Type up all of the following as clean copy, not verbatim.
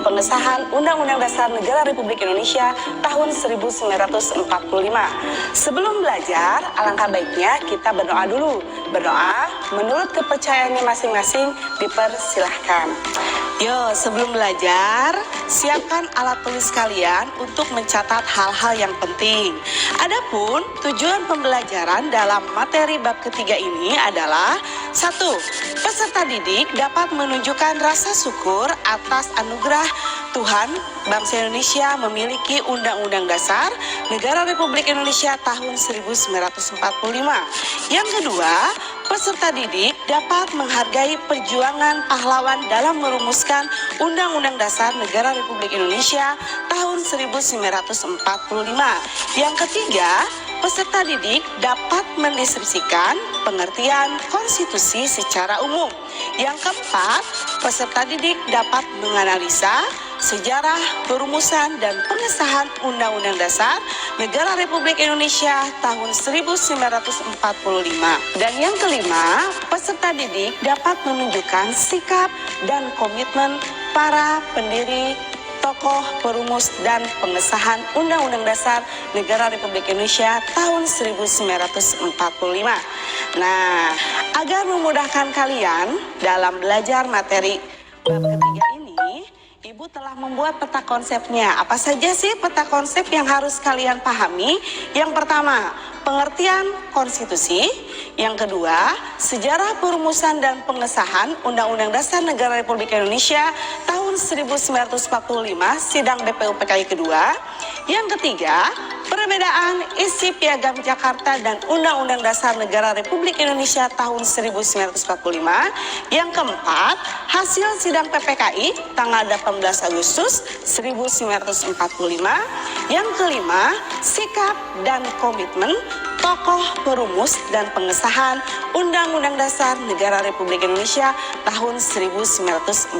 Pengesahan Undang-Undang Dasar Negara Republik Indonesia tahun 1945. Sebelum belajar, alangkah baiknya kita berdoa dulu. Berdoa menurut kepercayaannya masing-masing, dipersilahkan. Yo, sebelum belajar, siapkan alat tulis kalian untuk mencatat hal-hal yang penting. Adapun tujuan pembelajaran dalam materi bab ketiga ini adalah 1. Peserta didik dapat menunjukkan rasa syukur atas anugerah Tuhan bangsa Indonesia memiliki Undang-Undang Dasar Negara Republik Indonesia tahun 1945. Yang kedua, peserta didik dapat menghargai perjuangan pahlawan dalam merumuskan Undang-Undang Dasar Negara Republik Indonesia tahun 1945. Yang ketiga, peserta didik dapat mendeskripsikan pengertian konstitusi secara umum. Yang keempat, peserta didik dapat menganalisa sejarah perumusan dan pengesahan Undang-Undang Dasar Negara Republik Indonesia tahun 1945. Dan yang kelima, peserta didik dapat menunjukkan sikap dan komitmen para pendiri, tokoh perumus dan pengesahan Undang-Undang Dasar Negara Republik Indonesia tahun 1945. Nah, agar memudahkan kalian dalam belajar materi bab ketiga ini, Ibu telah membuat peta konsepnya. Apa saja sih peta konsep yang harus kalian pahami? Yang pertama, pengertian konstitusi. Yang kedua, sejarah perumusan dan pengesahan Undang-Undang Dasar Negara Republik Indonesia tahun 1945, sidang BPUPKI kedua. Yang ketiga, perbedaan isi Piagam Jakarta dan Undang-Undang Dasar Negara Republik Indonesia tahun 1945. Yang keempat, hasil sidang PPKI tanggal 18 Agustus 1945. Yang kelima, sikap dan komitmen tokoh perumus dan pengesahan Undang-Undang Dasar Negara Republik Indonesia tahun 1945.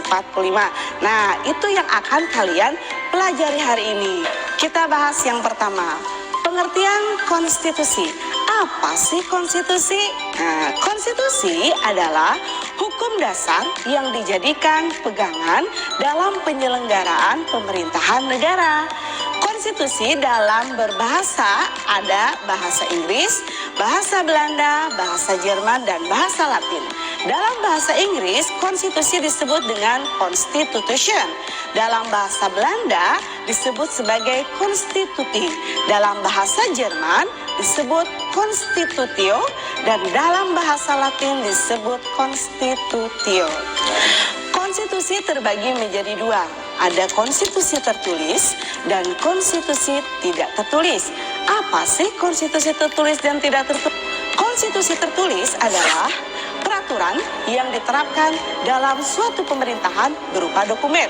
Nah, itu yang akan kalian pelajari hari ini. Kita bahas yang pertama, pengertian konstitusi. Apa sih konstitusi? Nah, konstitusi adalah hukum dasar yang dijadikan pegangan dalam penyelenggaraan pemerintahan negara. Konstitusi dalam berbahasa ada bahasa Inggris, bahasa Belanda, bahasa Jerman, dan bahasa Latin. Dalam bahasa Inggris, konstitusi disebut dengan Constitution. Dalam bahasa Belanda disebut sebagai Constitutie. Dalam bahasa Jerman disebut Constitutio, dan dalam bahasa Latin disebut Constitutio. Konstitusi terbagi menjadi dua. Ada konstitusi tertulis dan konstitusi tidak tertulis. Apa sih konstitusi tertulis dan tidak tertulis? Konstitusi tertulis adalah peraturan yang diterapkan dalam suatu pemerintahan berupa dokumen.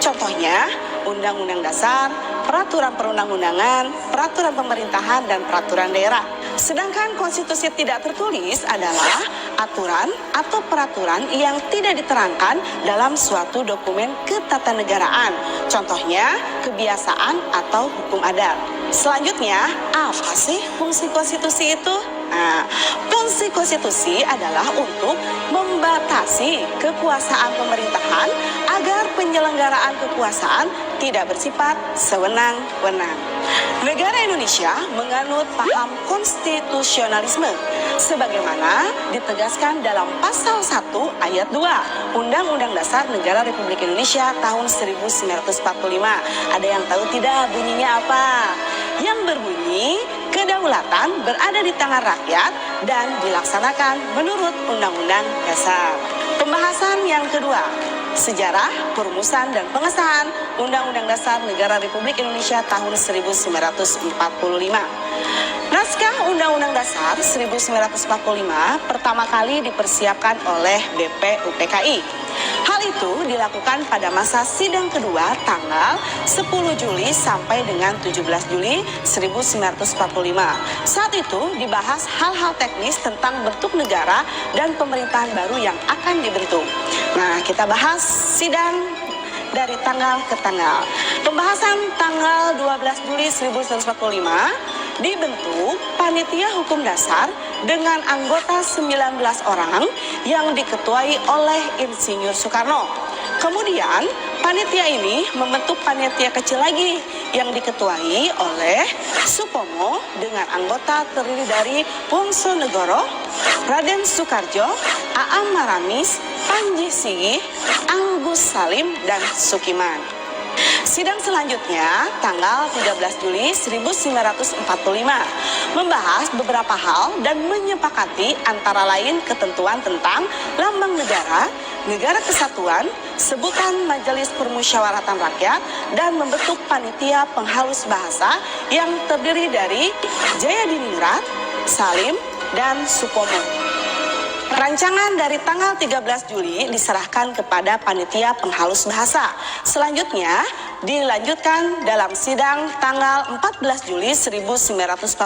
Contohnya, Undang-Undang Dasar, peraturan perundang-undangan, peraturan pemerintahan, dan peraturan daerah. Sedangkan konstitusi tidak tertulis adalah aturan atau peraturan yang tidak diterangkan dalam suatu dokumen ketatanegaraan. Contohnya, kebiasaan atau hukum adat. Selanjutnya, apa sih fungsi konstitusi itu? Nah, fungsi konstitusi adalah untuk membatasi kekuasaan pemerintahan agar penyelenggaraan kekuasaan tidak bersifat sewenang-wenang. Negara Indonesia menganut paham konstitusionalisme sebagaimana ditegaskan dalam pasal 1 ayat 2 Undang-Undang Dasar Negara Republik Indonesia tahun 1945. Ada yang tahu tidak bunyinya apa? Yang berbunyi, kedaulatan berada di tangan rakyat dan dilaksanakan menurut Undang-Undang Dasar. Pembahasan yang kedua, sejarah, perumusan, dan pengesahan Undang-Undang Dasar Negara Republik Indonesia tahun 1945. Naskah Undang-Undang Dasar 1945 pertama kali dipersiapkan oleh BPUPKI. Hal itu dilakukan pada masa sidang kedua tanggal 10 Juli sampai dengan 17 Juli 1945. Saat itu dibahas hal-hal teknis tentang bentuk negara dan pemerintahan baru yang akan dibentuk. Nah, kita bahas sidang dari tanggal ke tanggal. Pembahasan tanggal 12 Juli 1945, dibentuk Panitia Hukum Dasar dengan anggota 19 orang yang diketuai oleh Insinyur Soekarno. Kemudian, panitia ini membentuk panitia kecil lagi yang diketuai oleh Supomo dengan anggota terdiri dari Wongsonegoro, Raden Soekarjo, Aam Maramis, Panji Sigih, Anggus Salim, dan Sukiman. Sidang selanjutnya tanggal 13 Juli 1945 membahas beberapa hal dan menyepakati antara lain ketentuan tentang lambang negara, negara kesatuan, sebutan Majelis Permusyawaratan Rakyat, dan membentuk panitia penghalus bahasa yang terdiri dari Jayadiningrat, Salim, dan Supomo. Rancangan dari tanggal 13 Juli diserahkan kepada panitia penghalus bahasa. Selanjutnya dilanjutkan dalam sidang tanggal 14 Juli 1945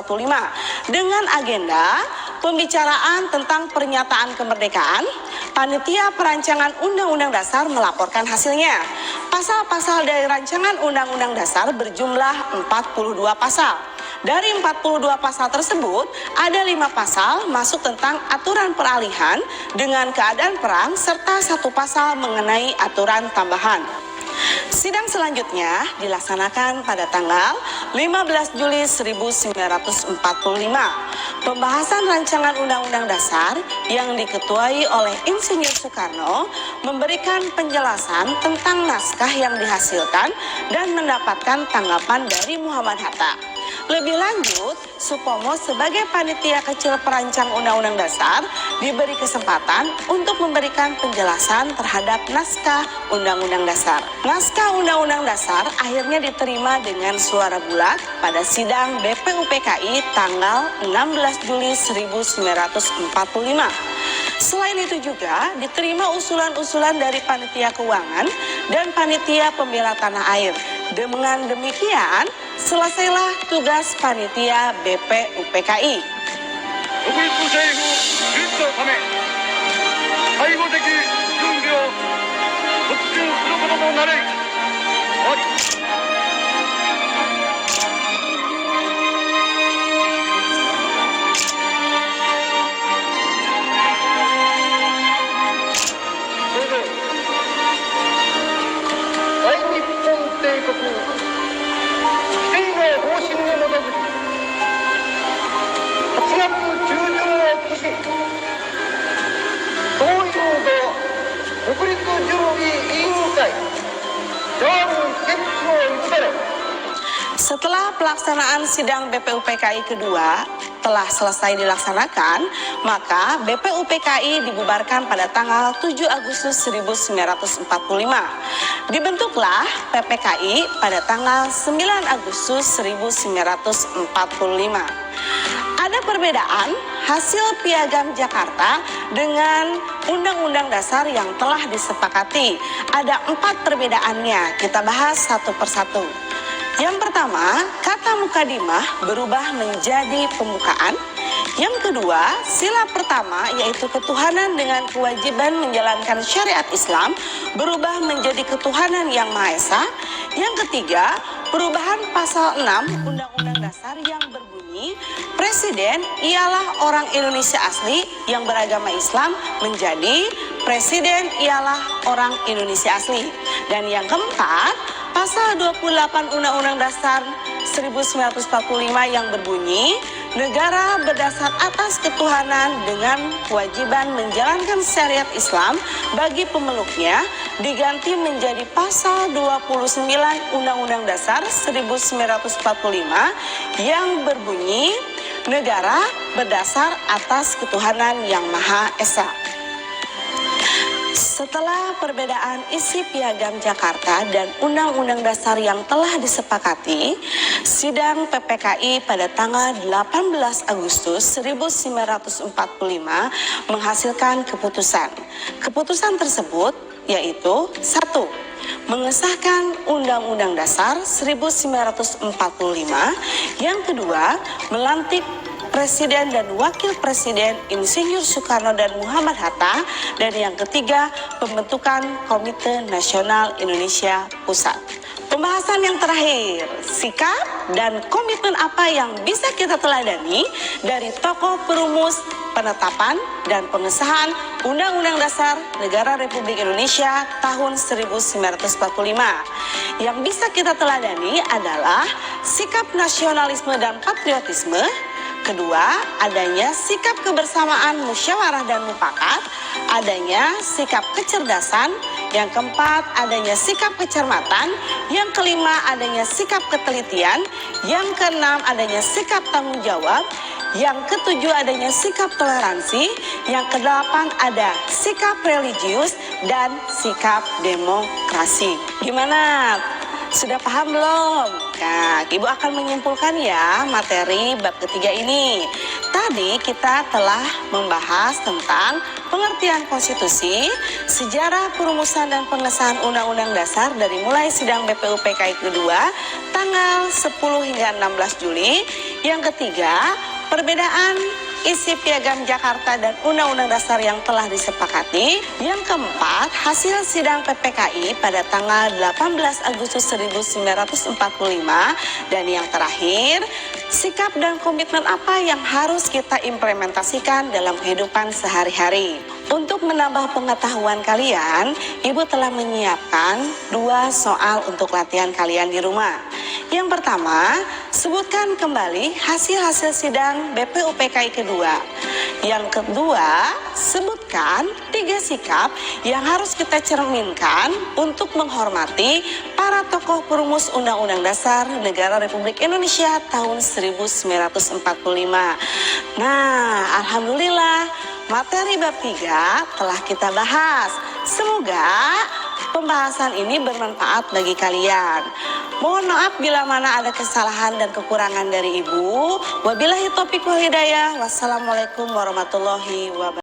dengan agenda pembicaraan tentang pernyataan kemerdekaan. Panitia perancangan Undang-Undang Dasar melaporkan hasilnya. Pasal-pasal dari rancangan Undang-Undang Dasar berjumlah 42 pasal. Dari 42 pasal tersebut, ada 5 pasal masuk tentang aturan peralihan dengan keadaan perang serta 1 pasal mengenai aturan tambahan. Sidang selanjutnya dilaksanakan pada tanggal 15 Juli 1945. Pembahasan rancangan Undang-Undang Dasar yang diketuai oleh Insinyur Soekarno memberikan penjelasan tentang naskah yang dihasilkan dan mendapatkan tanggapan dari Muhammad Hatta. Lebih lanjut, Supomo sebagai panitia kecil perancang Undang-Undang Dasar diberi kesempatan untuk memberikan penjelasan terhadap naskah Undang-Undang Dasar. Naskah Undang-Undang Dasar akhirnya diterima dengan suara bulat pada sidang BPUPKI tanggal 16 Juli 1945. Selain itu juga diterima usulan-usulan dari Panitia Keuangan dan Panitia Pembela Tanah Air. Dengan demikian, selesailah tugas Panitia BPUPKI. Setelah pelaksanaan sidang BPUPKI kedua telah selesai dilaksanakan, maka BPUPKI dibubarkan pada tanggal 7 Agustus 1945. Dibentuklah PPKI pada tanggal 9 Agustus 1945. Ada perbedaan hasil Piagam Jakarta dengan Undang-Undang Dasar yang telah disepakati. Ada 4 perbedaannya, kita bahas satu persatu. Yang pertama, kata mukadimah berubah menjadi pembukaan. Yang kedua, sila pertama yaitu ketuhanan dengan kewajiban menjalankan syariat Islam berubah menjadi ketuhanan yang Maha Esa. Yang ketiga, perubahan pasal 6 Undang-Undang Dasar yang berbunyi Presiden ialah orang Indonesia asli yang beragama Islam menjadi Presiden ialah orang Indonesia asli. Dan yang keempat, Pasal 28 Undang-Undang Dasar 1945 yang berbunyi, negara berdasar atas ketuhanan dengan kewajiban menjalankan syariat Islam bagi pemeluknya, diganti menjadi Pasal 29 Undang-Undang Dasar 1945 yang berbunyi, negara berdasar atas ketuhanan yang Maha Esa. Setelah perbedaan isi Piagam Jakarta dan Undang-Undang Dasar yang telah disepakati, sidang PPKI pada tanggal 18 Agustus 1945 menghasilkan keputusan. Keputusan tersebut yaitu 1. Mengesahkan Undang-Undang Dasar 1945. Yang kedua, melantik Presiden dan Wakil Presiden Insinyur Soekarno dan Muhammad Hatta. Dan yang ketiga, pembentukan Komite Nasional Indonesia Pusat. Pembahasan yang terakhir, sikap dan komitmen apa yang bisa kita teladani dari tokoh perumus penetapan dan pengesahan Undang-Undang Dasar Negara Republik Indonesia tahun 1945. Yang bisa kita teladani adalah sikap nasionalisme dan patriotisme. Kedua, adanya sikap kebersamaan, musyawarah dan mufakat. Adanya sikap kecerdasan. Yang keempat, adanya sikap kecermatan. Yang kelima, adanya sikap ketelitian. Yang keenam, adanya sikap tanggung jawab. Yang ketujuh, adanya sikap toleransi. Yang kedelapan, ada sikap religius dan sikap demokrasi. Gimana? Sudah paham belum? Nah, Ibu akan menyimpulkan ya materi bab ketiga ini. Tadi kita telah membahas tentang pengertian konstitusi, sejarah perumusan dan pengesahan Undang-Undang Dasar dari mulai sidang BPUPKI kedua tanggal 10 hingga 16 Juli. Yang ketiga, perbedaan isi Piagam Jakarta dan Undang-Undang Dasar yang telah disepakati. Yang keempat, hasil sidang PPKI pada tanggal 18 Agustus 1945. Dan yang terakhir, sikap dan komitmen apa yang harus kita implementasikan dalam kehidupan sehari-hari. Untuk menambah pengetahuan kalian, Ibu telah menyiapkan 2 soal untuk latihan kalian di rumah. Yang pertama, sebutkan kembali hasil-hasil sidang BPUPKI kedua. Yang kedua, sebutkan 3 sikap yang harus kita cerminkan untuk menghormati para tokoh perumus Undang-Undang Dasar Negara Republik Indonesia tahun 1945. Nah, alhamdulillah materi bab 3 telah kita bahas. Semoga pembahasan ini bermanfaat bagi kalian. Mohon maaf bila mana ada kesalahan dan kekurangan dari Ibu. Wabillahi taufiq wal hidayah. Wassalamualaikum warahmatullahi wabarakatuh.